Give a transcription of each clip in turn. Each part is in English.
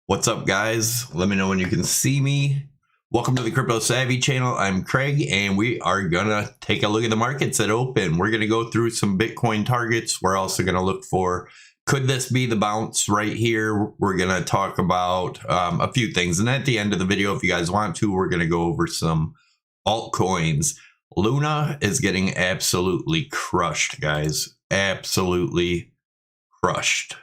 What's up, guys? Let me know when you can see me. Welcome to the Crypto Savvy channel. I'm Craig, and we are gonna take a look at the markets at open. We're gonna go through some Bitcoin targets. We're also gonna look for, could this be the bounce right here? We're gonna talk about a few things. And at the end of the video, if you guys want to, we're gonna go over some altcoins. Luna is getting absolutely crushed, guys. Absolutely crushed.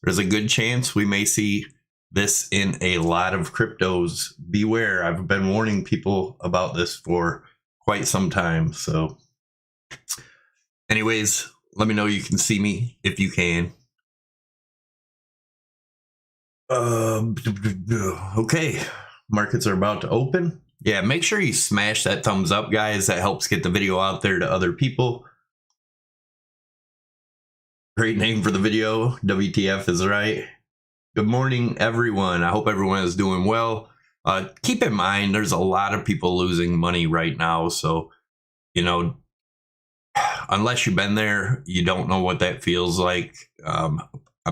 There's a good chance we may see this in a lot of cryptos. Beware. I've been warning people about this for quite some time. So anyways, let me know you can see me if you can. Okay, markets are about to open. Yeah, make sure you smash that thumbs up, guys. That helps get the video out there to other people. Great name for the video. WTF is right. Good morning, everyone. I hope everyone is doing well. Keep in mind, there's a lot of people losing money right now. So, you know, unless you've been there, you don't know what that feels like. I'm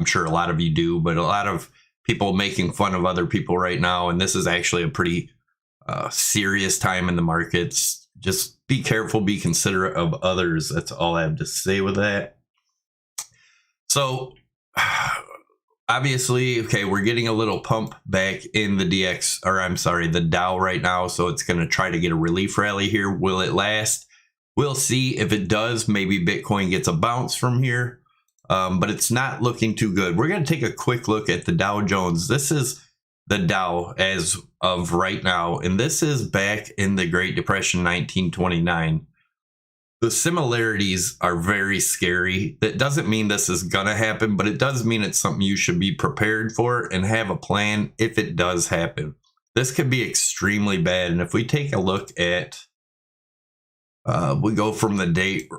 sure a lot of you do, but a lot of people making fun of other people right now. And this is actually a pretty serious time in the markets. Just be careful, be considerate of others. That's all I have to say with that. So obviously, okay, we're getting a little pump back in the the Dow right now. So it's going to try to get a relief rally here. Will it last? We'll see. If it does, maybe Bitcoin gets a bounce from here, but it's not looking too good. We're going to take a quick look at the Dow Jones. This is the Dow as of right now, and this is back in the Great Depression, 1929. The similarities are very scary. That doesn't mean this is going to happen, but it does mean it's something you should be prepared for and have a plan if it does happen. This could be extremely bad. And if we take a look at, we go from the date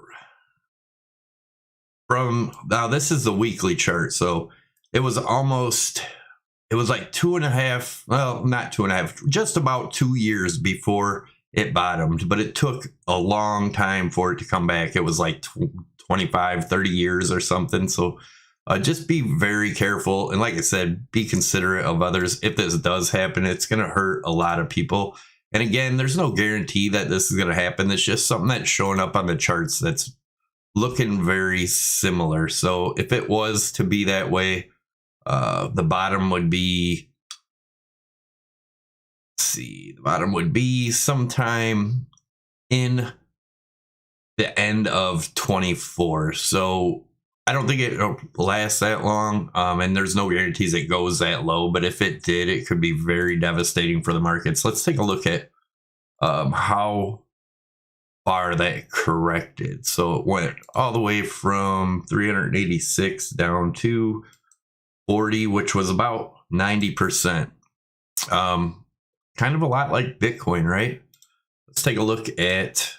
now this is the weekly chart. So it was like 2.5, well, not 2.5, just about 2 years before it bottomed, but it took a long time for it to come back. It was like 25, 30 years or something. So just be very careful. And like I said, be considerate of others. If this does happen, it's going to hurt a lot of people. And again, there's no guarantee that this is going to happen. It's just something that's showing up on the charts that's looking very similar. So if it was to be that way, the bottom would be, the bottom would be sometime in the end of 24. So I don't think it'll last that long. And there's no guarantees it goes that low, but if it did, it could be very devastating for the markets. Let's take a look at how far that corrected. So it went all the way from 386 down to 40, which was about 90%. Kind of a lot like Bitcoin, right? Let's take a look at,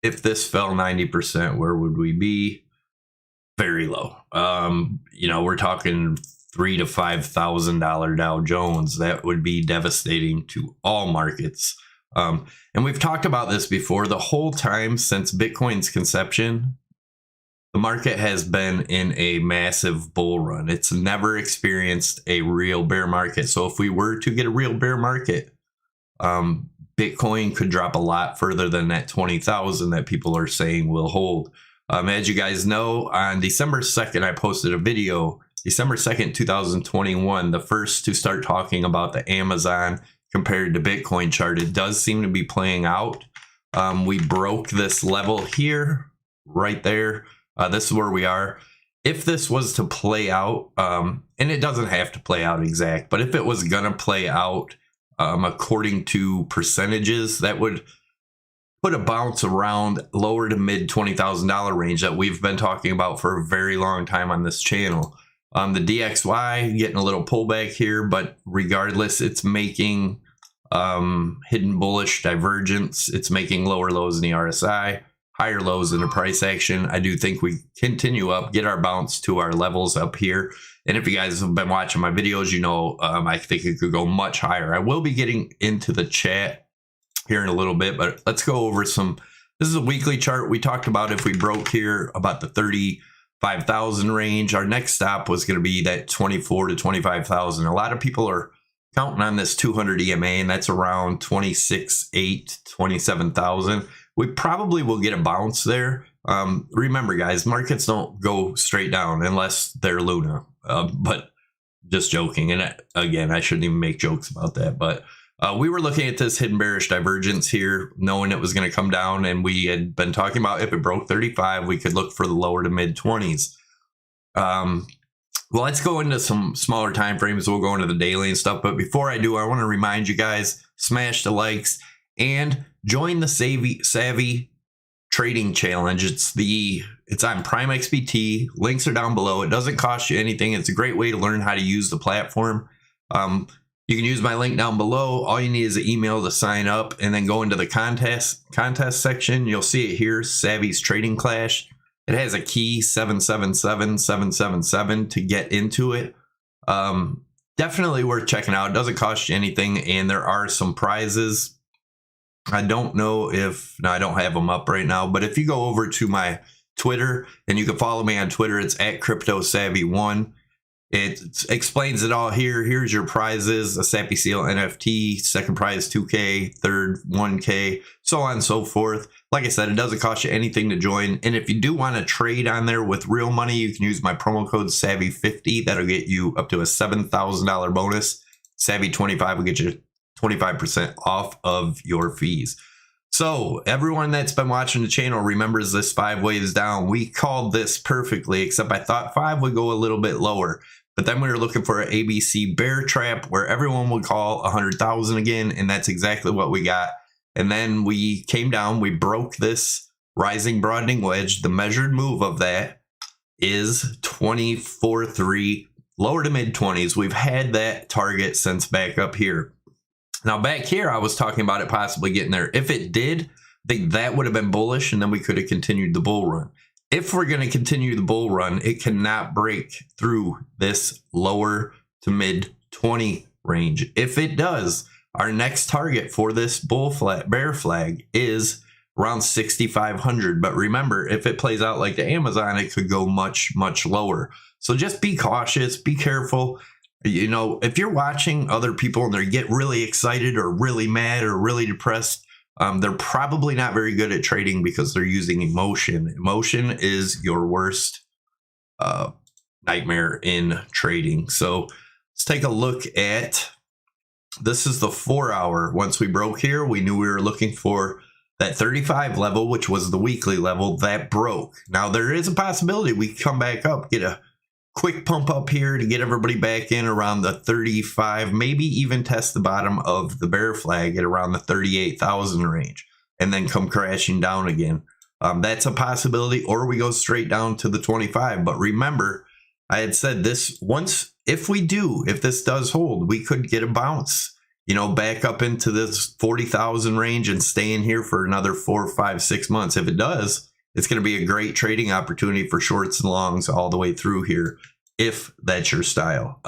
if this fell 90%, where would we be? Very low. You know, we're talking $3,000 to $5,000 Dow Jones. That would be devastating to all markets. And we've talked about this before. The whole time since Bitcoin's conception, the market has been in a massive bull run. It's never experienced a real bear market. So if we were to get a real bear market, Bitcoin could drop a lot further than that 20,000 that people are saying will hold. As you guys know, on December 2nd, I posted a video, December 2nd, 2021, the first to start talking about the Amazon compared to Bitcoin chart. It does seem to be playing out. We broke this level here, right there. This is where we are. If this was to play out, and it doesn't have to play out exact, but if it was going to play out according to percentages, that would put a bounce around lower to mid $20,000 range that we've been talking about for a very long time on this channel. The DXY getting a little pullback here, but regardless, it's making hidden bullish divergence. It's making lower lows in the RSI, higher lows in the price action. I do think we continue up, get our bounce to our levels up here. And if you guys have been watching my videos, you know, I think it could go much higher. I will be getting into the chat here in a little bit, but let's go over some. This is a weekly chart. We talked about if we broke here about the 30 25,000 range. Our next stop was going to be that 24 to 25,000. A lot of people are counting on this 200 EMA, and that's around 26,800, 27,000. We probably will get a bounce there. Remember, guys, markets don't go straight down unless they're Luna. But just joking. And again, I shouldn't even make jokes about that. But we were looking at this hidden bearish divergence here, knowing it was going to come down. And we had been talking about if it broke 35, we could look for the lower to mid 20s. Well, let's go into some smaller time frames. We'll go into the daily and stuff. But before I do, I want to remind you guys, smash the likes and join the Savy trading challenge. It's on Prime XBT. Links are down below. It doesn't cost you anything. It's a great way to learn how to use the platform. You can use my link down below. All you need is an email to sign up, and then go into the contest section. You'll see it here, Savy's Trading Clash. It has a key 777777 to get into it. Definitely worth checking out. It doesn't cost you anything, and there are some prizes. I don't know if, no, I don't have them up right now, but if you go over to my Twitter, and you can follow me on Twitter, it's at CryptoSavvy1. It explains it all here. Here's your prizes: a Sappy Seal NFT, second prize 2K, third 1K, so on and so forth. Like I said, it doesn't cost you anything to join. And if you do want to trade on there with real money, you can use my promo code Savvy50. That'll get you up to a $7,000 bonus. Savvy25 will get you 25% off of your fees. So everyone that's been watching the channel remembers this 5 waves down. We called this perfectly, except I thought 5 would go a little bit lower. But then we were looking for an ABC bear trap where everyone would call 100,000 again, and that's exactly what we got. And then we came down, we broke this rising broadening wedge. The measured move of that is 24.3, lower to mid 20s. We've had that target since back up here. Now back here, I was talking about it possibly getting there. If it did, I think that would have been bullish, and then we could have continued the bull run. If we're going to continue the bull run, it cannot break through this lower to mid 20 range. If it does, our next target for this bear flag is around 6,500. But remember, if it plays out like the Amazon, it could go much, much lower. So just be cautious, be careful. You know, if you're watching other people and they get really excited or really mad or really depressed, they're probably not very good at trading because they're using emotion. Emotion is your worst nightmare in trading. So let's take a look at, this is the 4 hour. Once we broke here, we knew we were looking for that 35 level, which was the weekly level. That broke. Now there is a possibility we come back up, get a quick pump up here to get everybody back in around the 35, maybe even test the bottom of the bear flag at around the 38,000 range, and then come crashing down again. That's a possibility, or we go straight down to the 25. But remember, I had said this once, if this does hold, we could get a bounce, you know, back up into this 40,000 range and stay in here for another 4, 5, 6 months. If it does, it's going to be a great trading opportunity for shorts and longs all the way through here, if that's your style.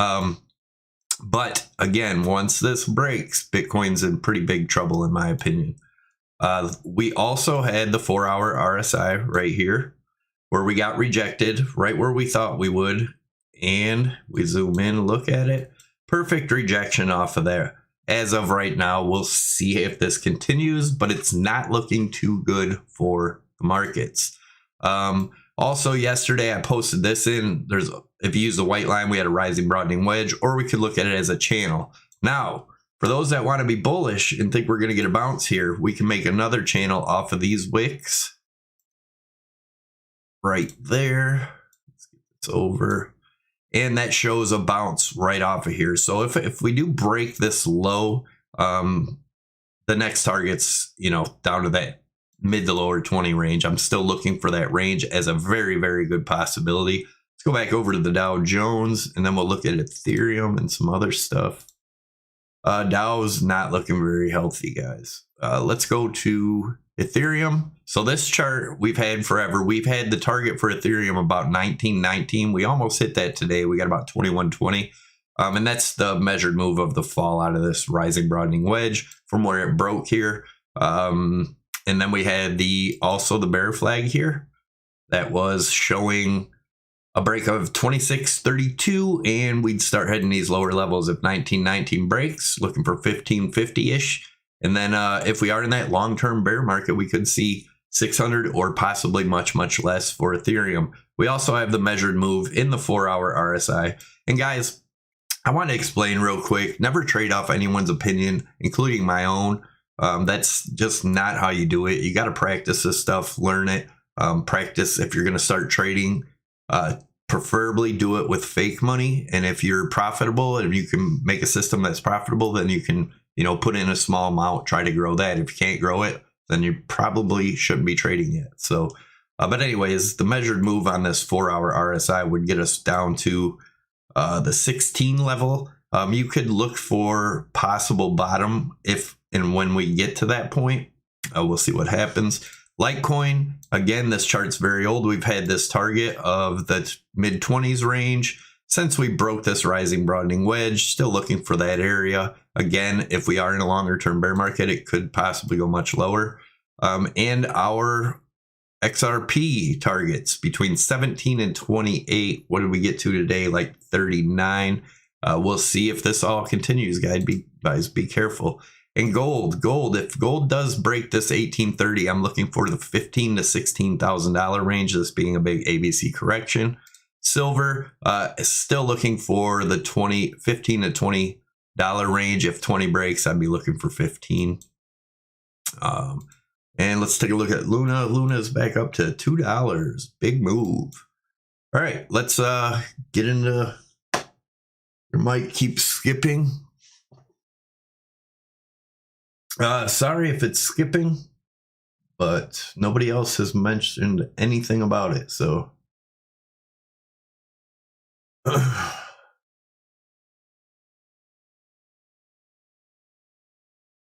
But again, once this breaks, Bitcoin's in pretty big trouble, in my opinion. We also had the 4 hour RSI right here, where we got rejected right where we thought we would. And we zoom in and look at it. Perfect rejection off of there. As of right now, we'll see if this continues, but it's not looking too good for the markets. Also yesterday I posted this in, if you use the white line, we had a rising broadening wedge, or we could look at it as a channel. Now, for those that want to be bullish and think we're going to get a bounce here, we can make another channel off of these wicks right there. Let's get this over. And that shows a bounce right off of here. So if we do break this low, the next target's, you know, down to that mid to lower 20 range. I'm still looking for that range as a very, very good possibility. Let's go back over to the Dow Jones, and then we'll look at Ethereum and some other stuff. Dow's not looking very healthy, guys. Let's go to Ethereum. So this chart we've had forever. We've had the target for Ethereum about 1919. We almost hit that today. We got about 2120. And that's the measured move of the fall out of this rising broadening wedge from where it broke here. And then we had also the bear flag here that was showing a break of 26.32, and we'd start heading these lower levels if 1919 breaks, looking for 1550-ish. And then if we are in that long-term bear market, we could see 600 or possibly much, much less for Ethereum. We also have the measured move in the 4-hour RSI. And guys, I want to explain real quick, never trade off anyone's opinion, including my own. That's just not how you do it. You got to practice this stuff, learn it, practice if you're going to start trading. Preferably do it with fake money. And if you're profitable and you can make a system that's profitable, then you can, put in a small amount, try to grow that. If you can't grow it, then you probably shouldn't be trading yet. So, but anyways, the measured move on this 4-hour RSI would get us down to the 16 level. You could look for possible bottom if and when we get to that point. We'll see what happens. Litecoin, again, this chart's very old. We've had this target of the mid-20s range since we broke this rising broadening wedge. Still looking for that area. Again, if we are in a longer-term bear market, it could possibly go much lower. And our XRP targets between 17 and 28. What did we get to today? Like 39. We'll see if this all continues, guys. Be careful. And gold, if gold does break this 1830, I'm looking for the $15,000 to $16,000 range, this being a big ABC correction. Silver is still looking for the $15 to $20 range. If 20 breaks, I'd be looking for 15. And let's take a look at Luna. Luna is back up to $2. Big move. All right, let's get into. Your mic keeps skipping. Sorry if it's skipping, but nobody else has mentioned anything about it. So,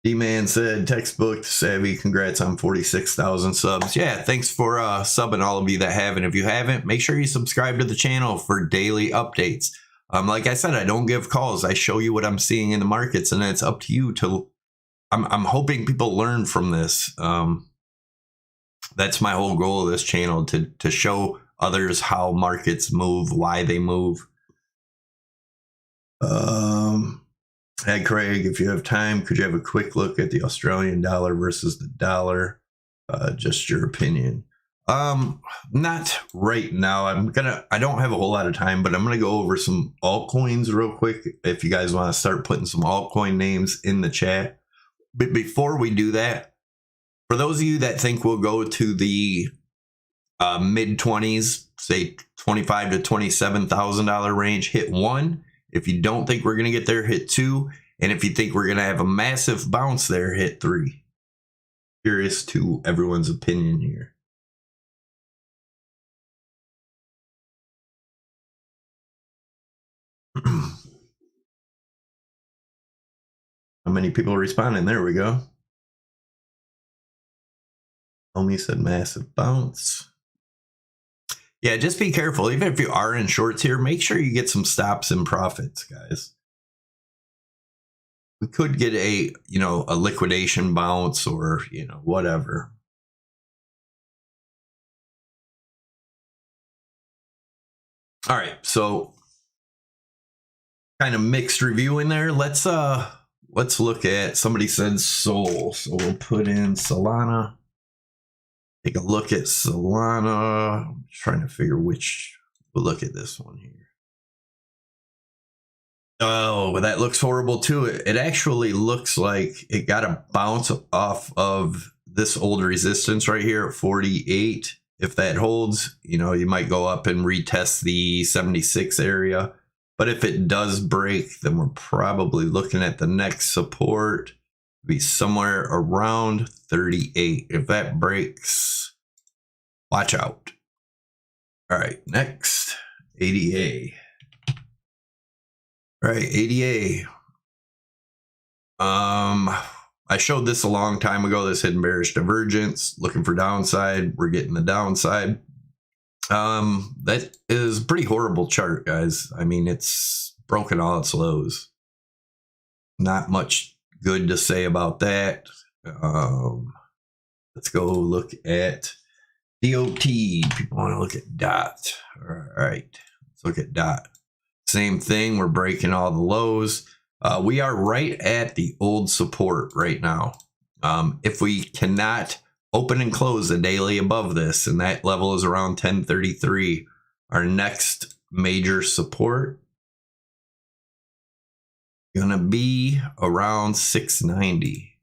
D-Man said, textbook, Savvy, congrats on 46,000 subs. Yeah, thanks for subbing, all of you that have. And if you haven't, make sure you subscribe to the channel for daily updates. Like I said, I don't give calls. I show you what I'm seeing in the markets, and it's up to you to. I'm hoping people learn from this. That's my whole goal of this channel, to show others how markets move, why they move. Hey, Craig, if you have time, could you have a quick look at the Australian dollar versus the dollar? Just your opinion. Not right now. I don't have a whole lot of time, but I'm going to go over some altcoins real quick. If you guys want to start putting some altcoin names in the chat. But before we do that, for those of you that think we'll go to the mid-20s, say $25,000 to $27,000 range, hit 1. If you don't think we're going to get there, hit 2. And if you think we're going to have a massive bounce there, hit 3. Curious to everyone's opinion here. How many people are responding? There we go. Homie said massive bounce. Yeah, just be careful. Even if you are in shorts here, make sure you get some stops and profits, guys. We could get a liquidation bounce or, whatever. All right, so kind of mixed review in there. Let's look at, somebody said Sol, so we'll put in Solana. Take a look at Solana. I'm trying to figure which. We'll look at this one here. Oh, that looks horrible too. It actually looks like it got a bounce off of this old resistance right here at 48. If that holds, you might go up and retest the 76 area. But if it does break, then we're probably looking at the next support be somewhere around 38. If that breaks, watch out. All right, next, ADA. All right, ADA. I showed this a long time ago, this hidden bearish divergence, looking for downside. We're getting the downside. That is a pretty horrible chart, guys. I mean, it's broken all its lows. Not much good to say about that. Let's go look at DOT. People want to look at DOT. All right, let's look at DOT. Same thing. We're breaking all the lows. We are right at the old support right now. If we cannot open and close a daily above this, and that level is around 1033, our next major support gonna be around 690.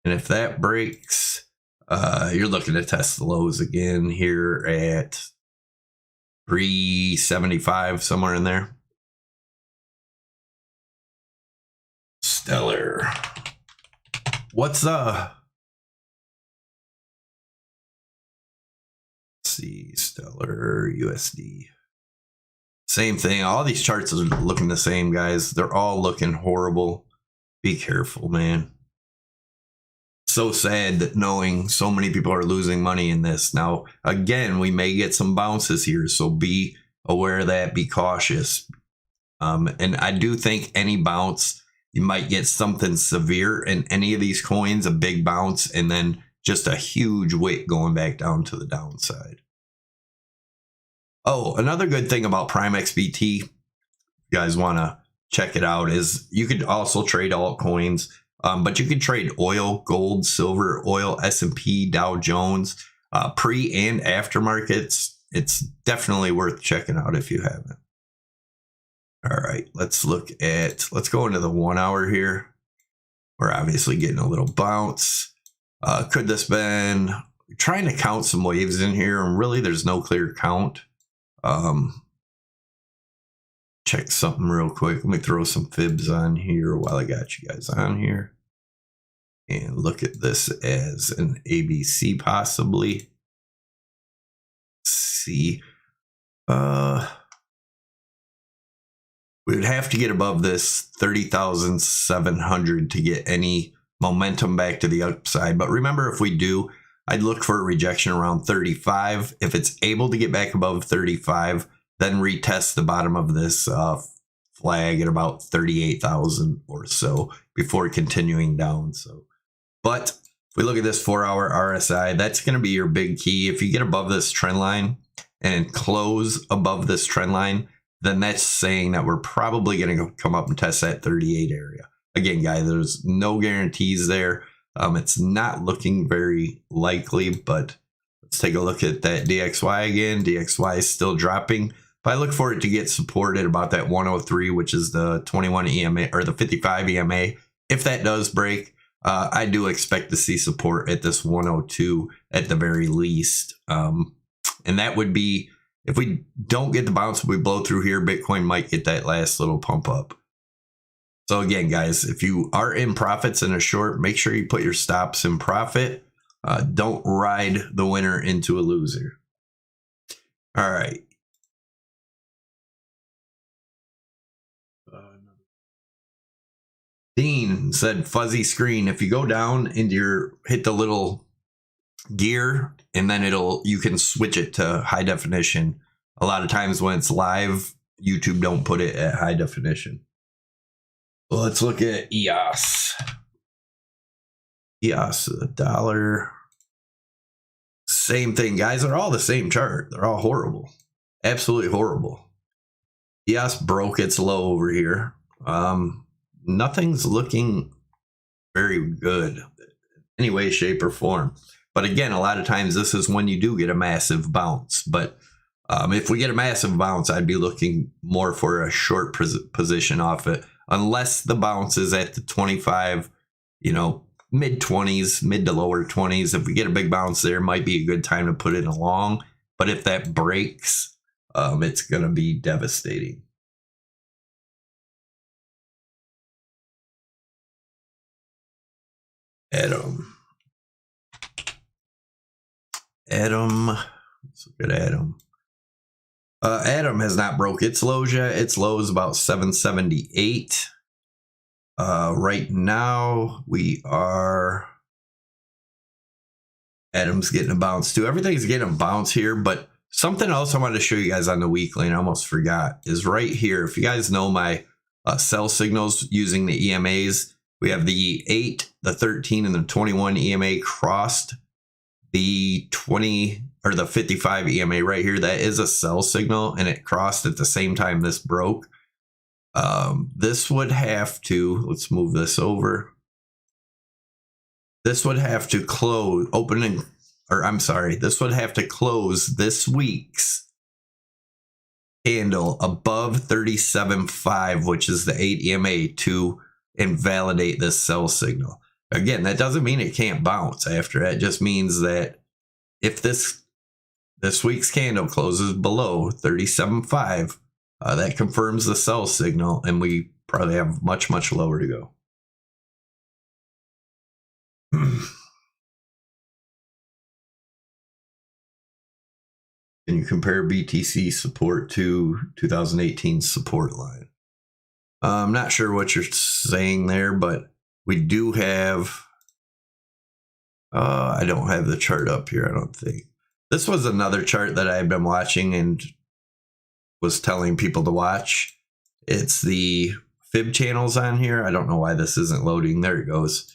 And if that breaks, you're looking to test the lows again here at 375, somewhere in there. Stellar. What's let's see, Stellar USD. Same thing. All these charts are looking the same, guys. They're all looking horrible. Be careful, man. So sad that knowing so many people are losing money in this. Now, again, we may get some bounces here, so be aware of that. Be cautious. And I do think any bounce, you might get something severe in any of these coins, a big bounce, and then just a huge wick going back down to the downside. Oh, another good thing about Prime XBT, you guys want to check it out, is you could also trade altcoins, but you can trade oil, gold, silver, oil, S&P, Dow Jones, pre and after markets. It's definitely worth checking out if you haven't. All right, let's go into the 1 hour here. We're obviously getting a little bounce. Could this been trying to count some waves in here, and really there's no clear count. Check something real quick. Let me throw some fibs on here while I got you guys on here, and look at this as an ABC possibly. Let's see, we would have to get above this 30,700 to get any momentum back to the upside. But remember, if we do, I'd look for a rejection around 35. If it's able to get back above 35, then retest the bottom of this flag at about 38,000 or so before continuing down. So, but if we look at this 4 hour RSI, that's going to be your big key. If you get above this trend line and close above this trend line, then that's saying that we're probably going to come up and test that 38 area. Again, guys, there's no guarantees there. It's not looking very likely, but let's take a look at that DXY again. DXY is still dropping. But I look for it to get supported about that 103, which is the 21 EMA or the 55 EMA. If that does break, I do expect to see support at this 102 at the very least. And that would be, if we don't get the bounce, we blow through here, Bitcoin might get that last little pump up. So again, guys, if you are in profits in a short, make sure you put your stops in profit. Don't ride the winner into a loser. All right. Dean said fuzzy screen. If you go down and hit the little gear, and then you can switch it to high definition. A lot of times when it's live, YouTube don't put it at high definition. Well, let's look at EOS. EOS, $1. Same thing, guys. They're all the same chart. They're all horrible. Absolutely horrible. EOS broke its low over here. Nothing's looking very good in any way, shape, or form. But again, a lot of times this is when you do get a massive bounce. But if we get a massive bounce, I'd be looking more for a short position off it. Unless the bounce is at the 25, mid 20s, mid to lower 20s. If we get a big bounce there, might be a good time to put it along. But if that breaks, it's going to be devastating. Atom. Let's look at Atom. Atom has not broke its lows yet. Its low is about 778. Right now Atom's getting a bounce too. Everything's getting a bounce here, but something else I wanted to show you guys on the weekly, and I almost forgot, is right here. If you guys know my sell signals using the EMAs, we have the 8, the 13, and the 21 EMA crossed the 20 or the 55 EMA right here, that is a sell signal, and it crossed at the same time this broke. This would have to, let's move this over. This would have to close, this would have to close this week's candle above 37.5, which is the 8 EMA, to invalidate this sell signal. Again, that doesn't mean it can't bounce after. It just means that if this week's candle closes below 37.5, that confirms the sell signal, and we probably have much, much lower to go. Can you compare BTC support to 2018 support line? I'm not sure what you're saying there, but we do have, I don't have the chart up here, I don't think. This was another chart that I've been watching and was telling people to watch. It's the fib channels on here. I don't know why this isn't loading. There it goes.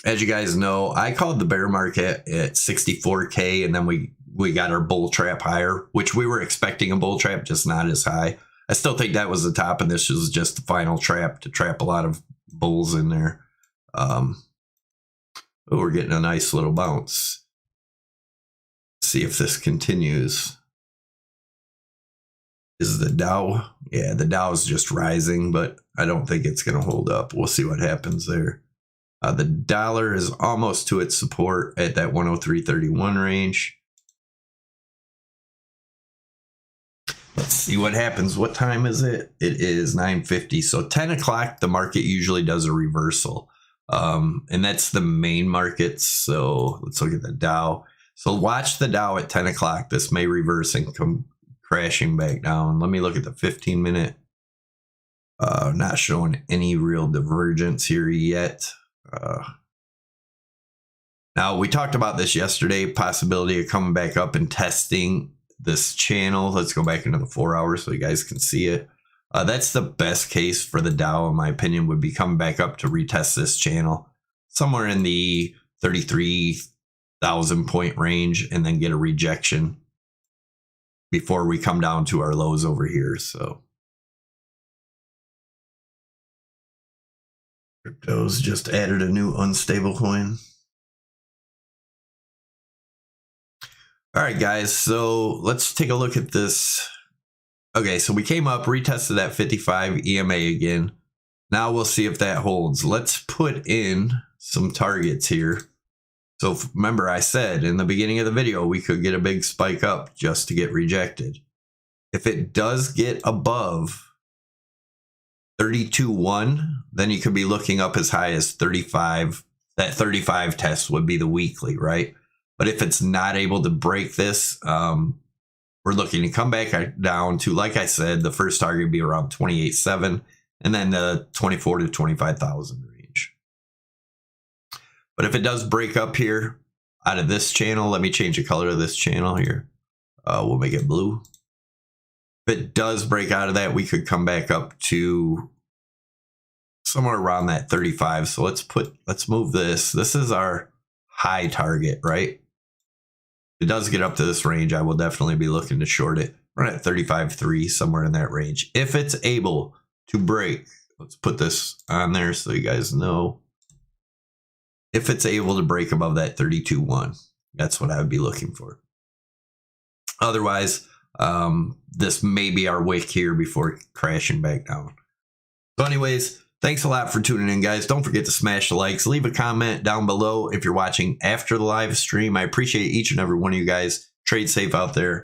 As you guys know, I called the bear market at 64K, and then we got our bull trap higher, which we were expecting a bull trap, just not as high. I still think that was the top, and this was just the final trap to trap a lot of bulls in there. We're getting a nice little bounce. Let's see if this continues. Is the Dow? Yeah, the Dow is just rising, but I don't think it's going to hold up. We'll see what happens there. The dollar is almost to its support at that 103.31 range. Let's see what happens. What time is it? It is 9:50. So 10 o'clock, the market usually does a reversal. And that's the main markets. So let's look at the Dow. So watch the Dow at 10 o'clock. This may reverse and come crashing back down. Let me look at the 15-minute. Not showing any real divergence here yet. Now, we talked about this yesterday, possibility of coming back up and testing this channel. Let's go back into the 4 hours so you guys can see it. That's the best case for the Dow, in my opinion, would be coming back up to retest this channel somewhere in the 33,000 point range, and then get a rejection before we come down to our lows over here. So crypto's just added a new unstable coin. All right, guys, so let's take a look at this. Okay, so we came up, retested that 55 EMA again. Now we'll see if that holds. Let's put in some targets here. So remember, I said in the beginning of the video, we could get a big spike up just to get rejected. If it does get above 32.1, then you could be looking up as high as 35. That 35 test would be the weekly, right? But if it's not able to break this, we're looking to come back down to, like I said, the first target would be around 28.7, and then the 24 to 25,000 range. But if it does break up here out of this channel, let me change the color of this channel here. We'll make it blue. If it does break out of that, we could come back up to somewhere around that 35. So let's move this. This is our high target, right? If it does get up to this range, I will definitely be looking to short it. We're at 35.3, somewhere in that range. If it's able to break, let's put this on there so you guys know. If it's able to break above that 32.1, that's what I would be looking for. Otherwise, this may be our wick here before crashing back down. So anyways, thanks a lot for tuning in, guys. Don't forget to smash the likes. Leave a comment down below if you're watching after the live stream. I appreciate each and every one of you guys. Trade safe out there.